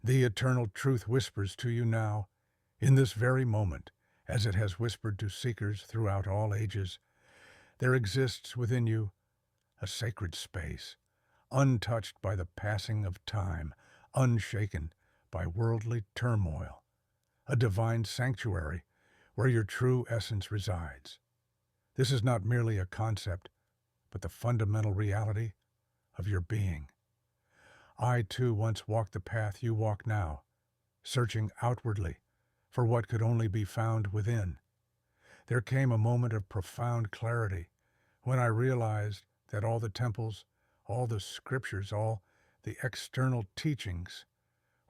The eternal truth whispers to you now, in this very moment, as it has whispered to seekers throughout all ages. There exists within you a sacred space, untouched by the passing of time, unshaken by worldly turmoil, a divine sanctuary where your true essence resides. This is not merely a concept, but the fundamental reality of your being. I too once walked the path you walk now, searching outwardly for what could only be found within. There came a moment of profound clarity when I realized that all the temples, all the scriptures, all the external teachings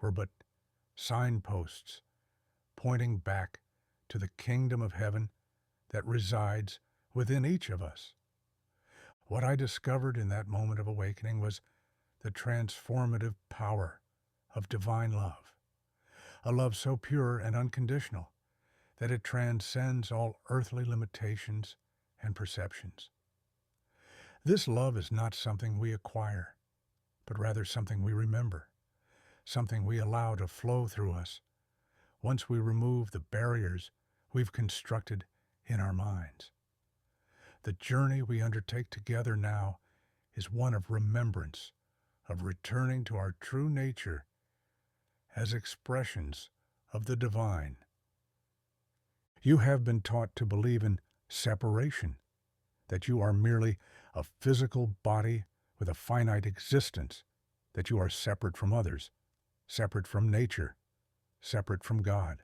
were but signposts pointing back to the kingdom of heaven that resides within each of us. What I discovered in that moment of awakening was the transformative power of divine love, a love so pure and unconditional that it transcends all earthly limitations and perceptions. This love is not something we acquire, but rather something we remember, something we allow to flow through us once we remove the barriers we've constructed in our minds. The journey we undertake together now is one of remembrance, of returning to our true nature as expressions of the divine. You have been taught to believe in separation, that you are merely a physical body with a finite existence, that you are separate from others, separate from nature, separate from God.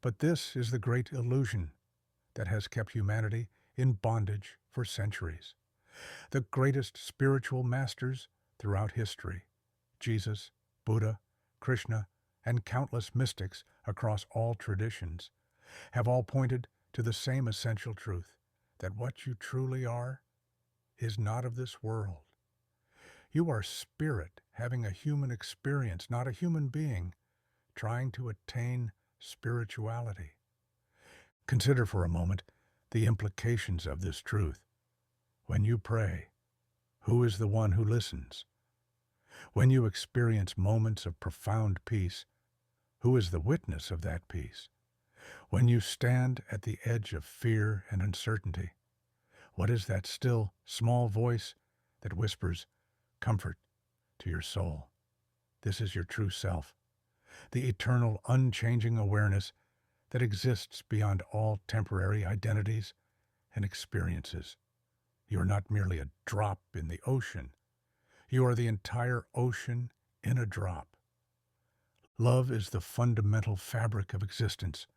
But this is the great illusion that has kept humanity in bondage for centuries. The greatest spiritual masters throughout history, Jesus, Buddha, Krishna, and countless mystics across all traditions, have all pointed to the same essential truth, that what you truly are is not of this world. You are spirit having a human experience, not a human being trying to attain spirituality. Consider for a moment the implications of this truth. When you pray, who is the one who listens? When you experience moments of profound peace, who is the witness of that peace? When you stand at the edge of fear and uncertainty, what is that still, small voice that whispers comfort to your soul? This is your true self, the eternal, unchanging awareness that exists beyond all temporary identities and experiences. You are not merely a drop in the ocean. You are the entire ocean in a drop. Love is the fundamental fabric of existence,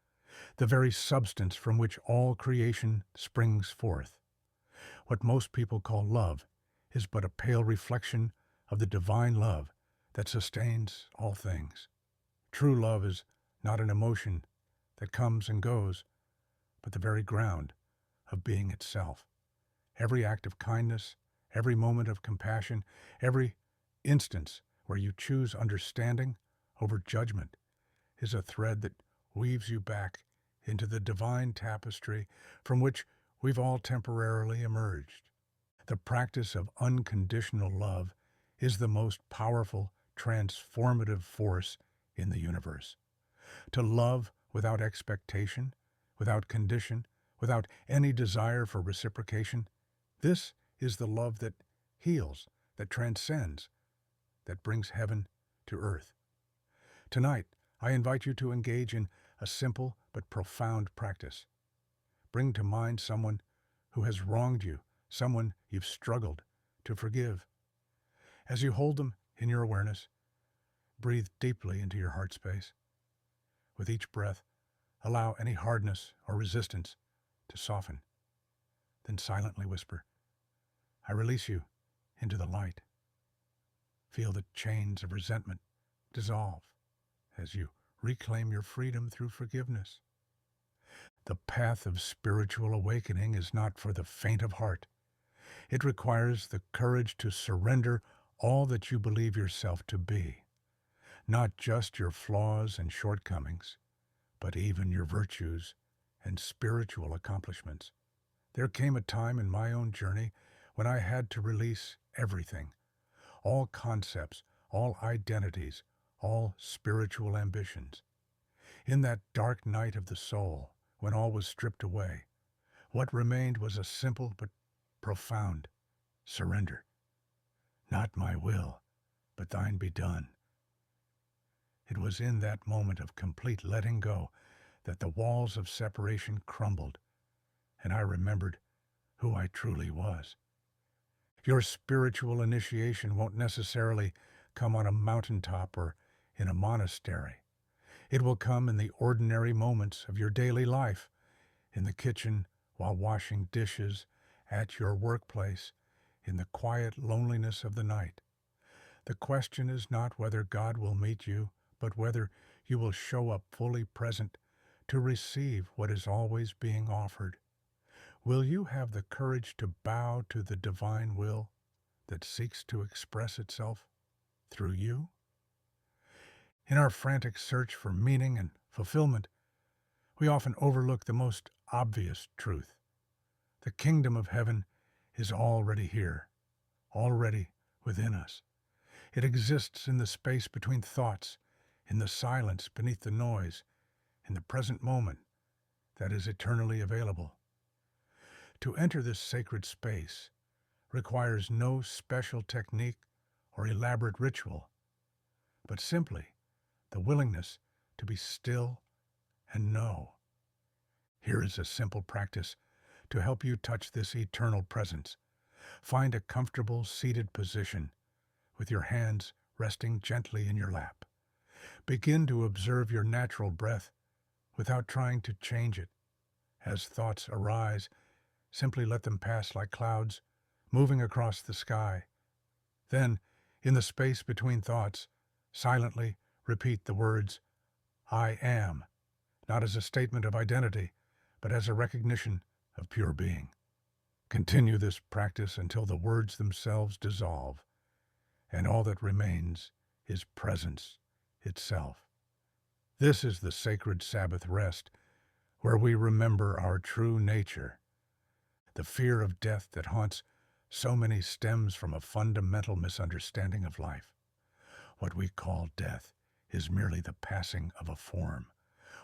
the very substance from which all creation springs forth. What most people call love is but a pale reflection of the divine love that sustains all things. True love is not an emotion that comes and goes, but the very ground of being itself. Every act of kindness, every moment of compassion, every instance where you choose understanding over judgment is a thread that weaves you back into the divine tapestry from which we've all temporarily emerged. The practice of unconditional love is the most powerful, transformative force in the universe. To love without expectation, without condition, without any desire for reciprocation, this is the love that heals, that transcends, that brings heaven to earth. Tonight, I invite you to engage in a simple but profound practice. Bring to mind someone who has wronged you, someone you've struggled to forgive. As you hold them in your awareness, breathe deeply into your heart space. With each breath, allow any hardness or resistance to soften. Then silently whisper, I release you into the light. Feel the chains of resentment dissolve as you reclaim your freedom through forgiveness. The path of spiritual awakening is not for the faint of heart. It requires the courage to surrender all that you believe yourself to be, not just your flaws and shortcomings, but even your virtues and spiritual accomplishments. There came a time in my own journey when I had to release everything, all concepts, all identities, all spiritual ambitions. In that dark night of the soul, when all was stripped away, what remained was a simple but profound surrender. Not my will, but thine be done. It was in that moment of complete letting go that the walls of separation crumbled, and I remembered who I truly was. Your spiritual initiation won't necessarily come on a mountaintop or in a monastery. It will come in the ordinary moments of your daily life, in the kitchen while washing dishes, at your workplace, in the quiet loneliness of the night. The question is not whether God will meet you, but whether you will show up fully present to receive what is always being offered. Will you have the courage to bow to the divine will that seeks to express itself through you? In our frantic search for meaning and fulfillment, we often overlook the most obvious truth. The kingdom of heaven is already here, already within us. It exists in the space between thoughts, in the silence beneath the noise, in the present moment that is eternally available. To enter this sacred space requires no special technique or elaborate ritual, but simply the willingness to be still and know. Here is a simple practice to help you touch this eternal presence. Find a comfortable seated position with your hands resting gently in your lap. Begin to observe your natural breath without trying to change it. As thoughts arise, simply let them pass like clouds, moving across the sky. Then, in the space between thoughts, silently repeat the words, I am, not as a statement of identity, but as a recognition of pure being. Continue this practice until the words themselves dissolve, and all that remains is presence itself. This is the sacred Sabbath rest, where we remember our true nature. The fear of death that haunts so many stems from a fundamental misunderstanding of life. What we call death is merely the passing of a form,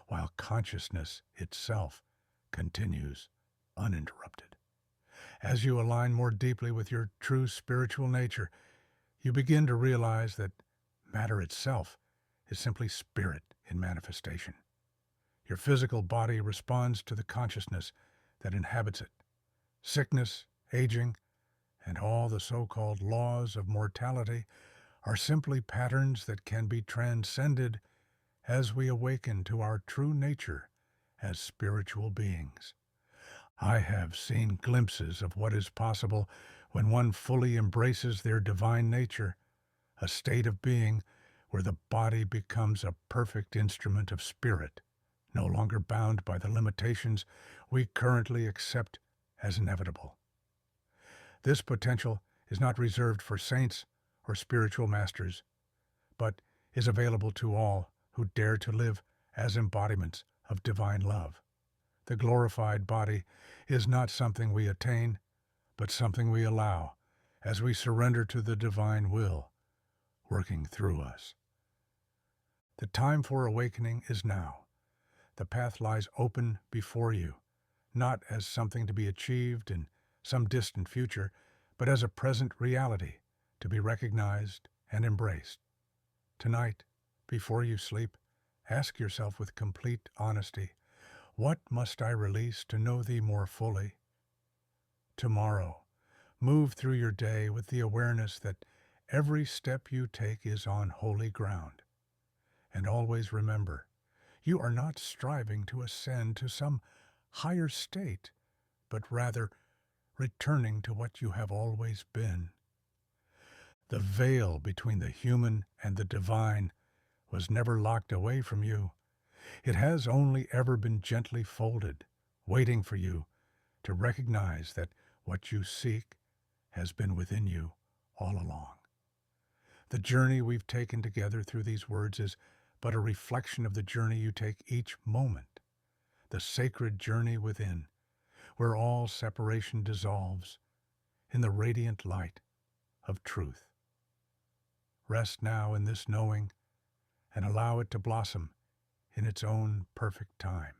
while consciousness itself continues uninterrupted. As you align more deeply with your true spiritual nature, you begin to realize that matter itself is simply spirit in manifestation. Your physical body responds to the consciousness that inhabits it. Sickness, aging, and all the so-called laws of mortality are simply patterns that can be transcended as we awaken to our true nature as spiritual beings. I have seen glimpses of what is possible when one fully embraces their divine nature, a state of being where the body becomes a perfect instrument of spirit, no longer bound by the limitations we currently accept as inevitable. This potential is not reserved for saints or spiritual masters, but is available to all who dare to live as embodiments of divine love. The glorified body is not something we attain, but something we allow as we surrender to the divine will working through us. The time for awakening is now. The path lies open before you, not as something to be achieved in some distant future, but as a present reality to be recognized and embraced. Tonight, before you sleep, ask yourself with complete honesty, what must I release to know thee more fully? Tomorrow, move through your day with the awareness that every step you take is on holy ground. And always remember, you are not striving to ascend to some higher state, but rather returning to what you have always been. The veil between the human and the divine was never locked away from you. It has only ever been gently folded, waiting for you to recognize that what you seek has been within you all along. The journey we've taken together through these words is but a reflection of the journey you take each moment, the sacred journey within, where all separation dissolves in the radiant light of truth. Rest now in this knowing and allow it to blossom in its own perfect time.